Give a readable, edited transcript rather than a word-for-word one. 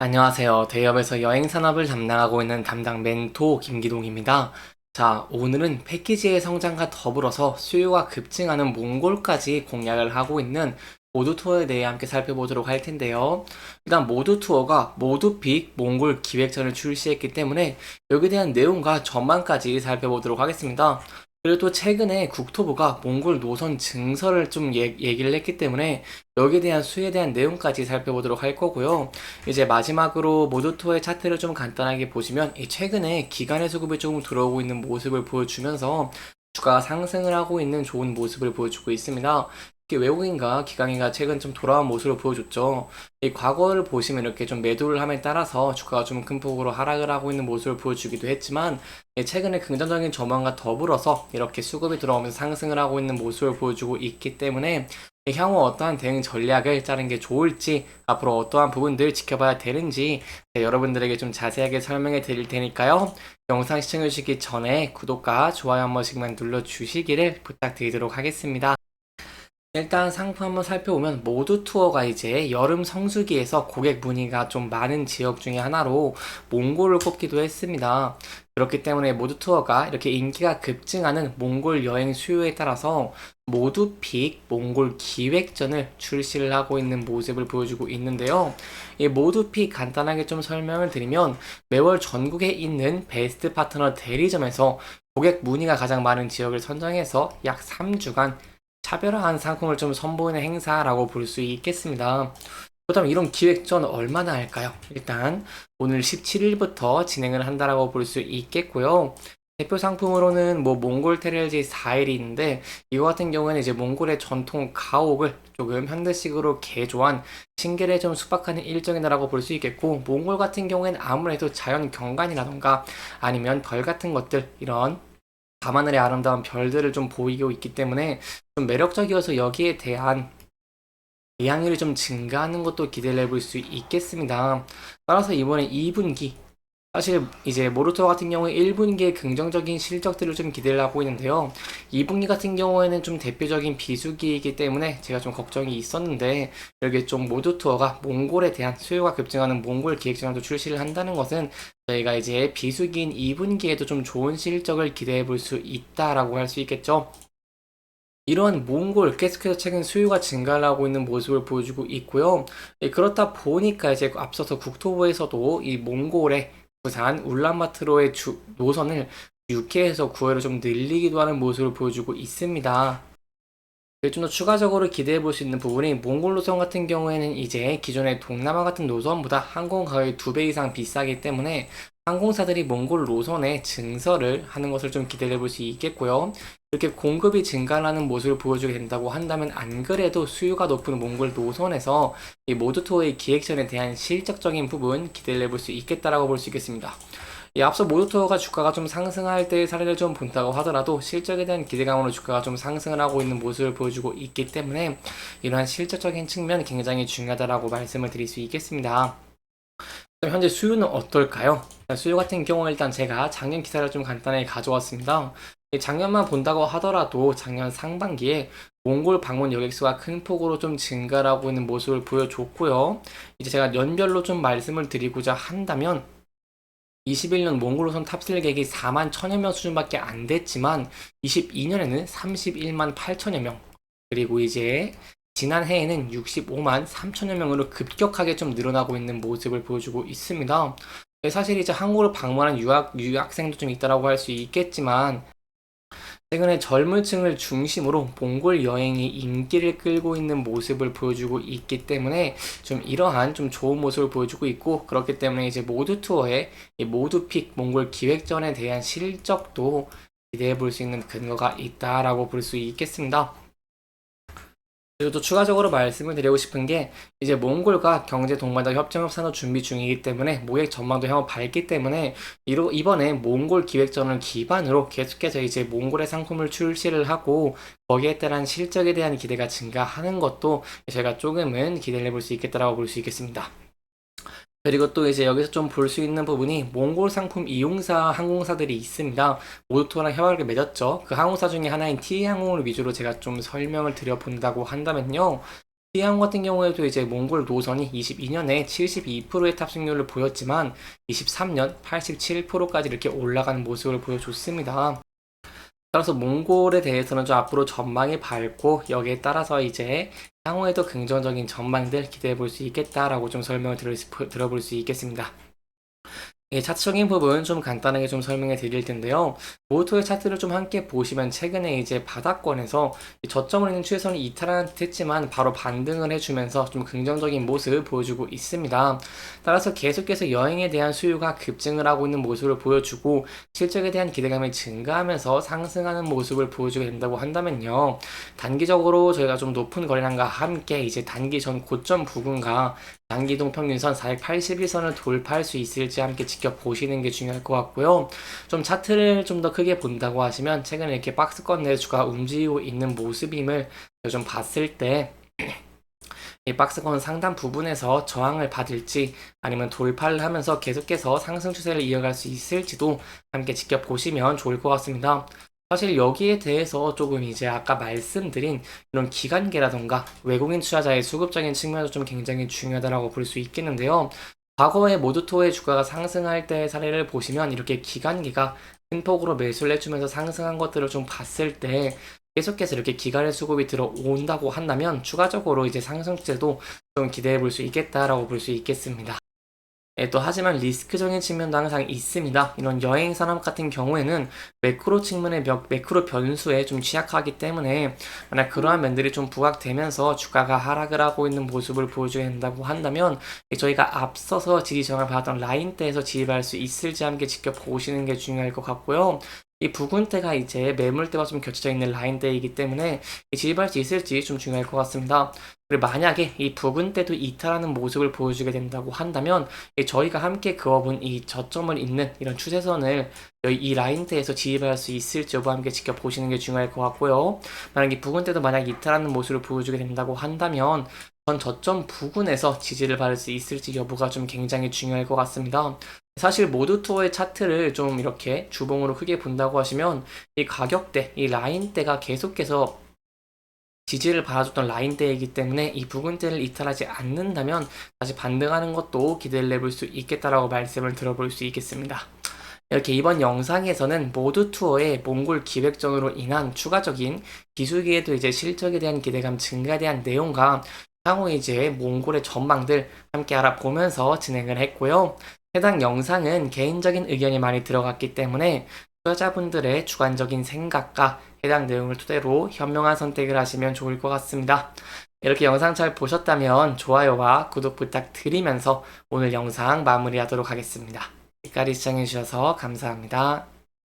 안녕하세요. 대기업에서 여행 산업을 담당하고 있는 담당 멘토 김기동입니다. 자, 오늘은 패키지의 성장과 더불어서 수요가 급증하는 몽골까지 공략을 하고 있는 모두 투어에 대해 함께 살펴보도록 할 텐데요. 일단 모두 투어가 모두픽 몽골 기획전을 출시했기 때문에 여기에 대한 내용과 전망까지 살펴보도록 하겠습니다. 그리고 또 최근에 국토부가 몽골 노선 증설을 좀 얘기를 했기 때문에 여기에 대한 수에 대한 내용까지 살펴보도록 할 거고요. 이제 마지막으로 모두투어의 차트를 좀 간단하게 보시면 최근에 기관의 수급이 조금 들어오고 있는 모습을 보여주면서 주가가 상승을 하고 있는 좋은 모습을 보여주고 있습니다. 특히 외국인과 기관인가 최근 좀 돌아온 모습을 보여줬죠. 이 과거를 보시면 이렇게 좀 매도를 함에 따라서 주가가 좀 큰 폭으로 하락을 하고 있는 모습을 보여주기도 했지만 최근에 긍정적인 전망과 더불어서 이렇게 수급이 들어오면서 상승을 하고 있는 모습을 보여주고 있기 때문에 향후 어떠한 대응 전략을 짜는 게 좋을지 앞으로 어떠한 부분들 지켜봐야 되는지 여러분들에게 좀 자세하게 설명해 드릴 테니까요. 영상 시청해 주시기 전에 구독과 좋아요 한 번씩만 눌러주시기를 부탁드리도록 하겠습니다. 일단 상품 한번 살펴보면 모두 투어가 이제 여름 성수기에서 고객 문의가 좀 많은 지역 중에 하나로 몽골을 꼽기도 했습니다. 그렇기 때문에 모두 투어가 이렇게 인기가 급증하는 몽골 여행 수요에 따라서 모두픽 몽골 기획전을 출시를 하고 있는 모습을 보여주고 있는데요. 이 모두픽 간단하게 좀 설명을 드리면 매월 전국에 있는 베스트 파트너 대리점에서 고객 문의가 가장 많은 지역을 선정해서 약 3주간 차별화한 상품을 좀 선보이는 행사라고 볼 수 있겠습니다. 그렇다면 이런 기획전 얼마나 할까요? 일단 오늘 17일부터 진행을 한다라고 볼 수 있겠고요. 대표 상품으로는 뭐 몽골 테렐지 4일이 있는데 이거 같은 경우에는 이제 몽골의 전통 가옥을 조금 현대식으로 개조한 신기를 좀 숙박하는 일정이라고 볼 수 있겠고, 몽골 같은 경우에는 아무래도 자연 경관이라던가 아니면 별 같은 것들, 이런 밤하늘의 아름다운 별들을 좀 보이고 있기 때문에 좀 매력적이어서 여기에 대한 예약률이 좀 증가하는 것도 기대를 해볼 수 있겠습니다. 따라서 이번에 2분기, 사실 이제 모르토 같은 경우에 1분기에 긍정적인 실적들을 좀 기대를 하고 있는데요. 2분기 같은 경우에는 좀 대표적인 비수기이기 때문에 제가 좀 걱정이 있었는데, 여기 좀 모두 투어가 몽골에 대한 수요가 급증하는 몽골 기획전도 출시를 한다는 것은 저희가 이제 비수기인 2분기에도 좀 좋은 실적을 기대해 볼 수 있다라고 할 수 있겠죠. 이러한 몽골 계속해서 최근 수요가 증가를 하고 있는 모습을 보여주고 있고요. 그렇다 보니까 이제 앞서서 국토부에서도 이 몽골의 부산 울란바토르의 노선을 6회에서 9회로 좀 늘리기도 하는 모습을 보여주고 있습니다. 좀 더 추가적으로 기대해 볼 수 있는 부분이 몽골 노선 같은 경우에는 이제 기존의 동남아 같은 노선보다 항공 가격이 2배 이상 비싸기 때문에 항공사들이 몽골 노선에 증설을 하는 것을 좀 기대해 볼 수 있겠고요. 이렇게 공급이 증가하는 모습을 보여주게 된다고 한다면 안 그래도 수요가 높은 몽골 노선에서 이 모두 투어의 기획전에 대한 실적적인 부분 기대를 해볼 수 있겠다라고 볼 수 있겠습니다. 앞서 모더투어가 주가가 좀 상승할 때 사례를 좀 본다고 하더라도 실적에 대한 기대감으로 주가가 좀 상승을 하고 있는 모습을 보여주고 있기 때문에 이러한 실적적인 측면 굉장히 중요하다라고 말씀을 드릴 수 있겠습니다. 그럼 현재 수요는 어떨까요? 수요 같은 경우 일단 제가 작년 기사를 좀 간단하게 가져왔습니다. 작년만 본다고 하더라도 작년 상반기에 몽골 방문 여객수가 큰 폭으로 좀 증가하고 있는 모습을 보여줬고요. 이제 제가 연별로 좀 말씀을 드리고자 한다면 21년 몽골로선 탑승객이 4만 1000여 명 수준밖에 안 됐지만 22년에는 31만 8천여 명, 그리고 이제 지난해에는 65만 3천여 명으로 급격하게 좀 늘어나고 있는 모습을 보여주고 있습니다. 사실 이제 한국을 방문한 유학생도 좀 있다라고 할 수 있겠지만 최근에 젊은 층을 중심으로 몽골 여행이 인기를 끌고 있는 모습을 보여주고 있기 때문에 좀 이러한 좀 좋은 모습을 보여주고 있고, 그렇기 때문에 이제 모두 투어의 모두픽 몽골 기획전에 대한 실적도 기대해 볼 수 있는 근거가 있다라고 볼 수 있겠습니다. 그리고 또 추가적으로 말씀을 드리고 싶은 게 이제 몽골과 경제 동반자 협정협상을 준비 중이기 때문에 모객 전망도 향후 밝기 때문에 이번에 몽골 기획전을 기반으로 계속해서 이제 몽골의 상품을 출시를 하고 거기에 따른 실적에 대한 기대가 증가하는 것도 제가 조금은 기대를 해볼 수 있겠다라고 볼 수 있겠습니다. 그리고 또 이제 여기서 좀 볼 수 있는 부분이 몽골 상품 이용사 항공사들이 있습니다. 모두토랑 협약을 맺었죠. 그 항공사 중에 하나인 T항공을 위주로 제가 좀 설명을 드려본다고 한다면요. 시향 같은 경우에도 이제 몽골 노선이 22년에 72%의 탑승률을 보였지만 23년 87%까지 이렇게 올라가는 모습을 보여줬습니다. 따라서 몽골에 대해서는 좀 앞으로 전망이 밝고 여기에 따라서 이제 향후에도 긍정적인 전망들 기대해 볼 수 있겠다라고 좀 설명을 들어볼 수 있겠습니다. 예, 차트적인 부분 좀 간단하게 좀 설명해 드릴 텐데요. 모토의 차트를 좀 함께 보시면 최근에 이제 바닥권에서 저점을 있는 추세선을 이탈한 듯 했지만 바로 반등을 해주면서 좀 긍정적인 모습을 보여주고 있습니다. 따라서 계속해서 여행에 대한 수요가 급증을 하고 있는 모습을 보여주고 실적에 대한 기대감이 증가하면서 상승하는 모습을 보여주게 된다고 한다면요. 단기적으로 저희가 좀 높은 거래량과 함께 이제 단기 전 고점 부근과 단기동 평균선 481선을 돌파할 수 있을지 함께 지켜보시는 게 중요할 것 같고요. 좀 차트를 좀 더 크게 본다고 하시면 최근에 이렇게 박스권 내 주가 움직이고 있는 모습임을 좀 봤을 때 이 박스권 상단 부분에서 저항을 받을지 아니면 돌파를 하면서 계속해서 상승 추세를 이어갈 수 있을지도 함께 지켜보시면 좋을 것 같습니다. 사실 여기에 대해서 조금 이제 아까 말씀드린 이런 기관계라던가 외국인 투자자의 수급적인 측면도 좀 굉장히 중요하다고 볼 수 있겠는데요. 과거에 모두토의 주가가 상승할 때 사례를 보시면 이렇게 기관계가 큰 폭으로 매수를 해주면서 상승한 것들을 좀 봤을 때 계속해서 이렇게 기관의 수급이 들어온다고 한다면 추가적으로 이제 상승세도 좀 기대해 볼 수 있겠다라고 볼 수 있겠습니다. 예, 또 하지만 리스크적인 측면도 항상 있습니다. 이런 여행 산업 같은 경우에는 매크로 측면의 매크로 변수에 좀 취약하기 때문에 만약 그러한 면들이 좀 부각되면서 주가가 하락을 하고 있는 모습을 보여줘야 된다고 한다면 저희가 앞서서 지지정을 받았던 라인대에서 진입할 수 있을지 함께 지켜보시는 게 중요할 것 같고요. 이 부근대가 이제 매물대와 좀 겹쳐져 있는 라인대이기 때문에 진입할 수 있을지 좀 중요할 것 같습니다. 그리고 만약에 이 부근대도 이탈하는 모습을 보여주게 된다고 한다면 저희가 함께 그어본 이 저점을 잇는 이런 추세선을 이 라인대에서 진입할 수 있을지 여부 함께 지켜보시는 게 중요할 것 같고요. 만약 이 부근대도 만약 이탈하는 모습을 보여주게 된다고 한다면 전 저점 부근에서 지지를 받을 수 있을지 여부가 좀 굉장히 중요할 것 같습니다. 사실 모두 투어의 차트를 좀 이렇게 주봉으로 크게 본다고 하시면 이 가격대, 이 라인대가 계속해서 지지를 받아줬던 라인대이기 때문에 이 부근대를 이탈하지 않는다면 다시 반등하는 것도 기대를 해볼 수 있겠다라고 말씀을 들어볼 수 있겠습니다. 이렇게 이번 영상에서는 모두 투어의 몽골 기획전으로 인한 추가적인 기술기에도 이제 실적에 대한 기대감 증가에 대한 내용과 향후 이제 몽골의 전망들 함께 알아보면서 진행을 했고요. 해당 영상은 개인적인 의견이 많이 들어갔기 때문에 투자자분들의 주관적인 생각과 해당 내용을 토대로 현명한 선택을 하시면 좋을 것 같습니다. 이렇게 영상 잘 보셨다면 좋아요와 구독 부탁드리면서 오늘 영상 마무리하도록 하겠습니다. 끝까지 시청해주셔서 감사합니다.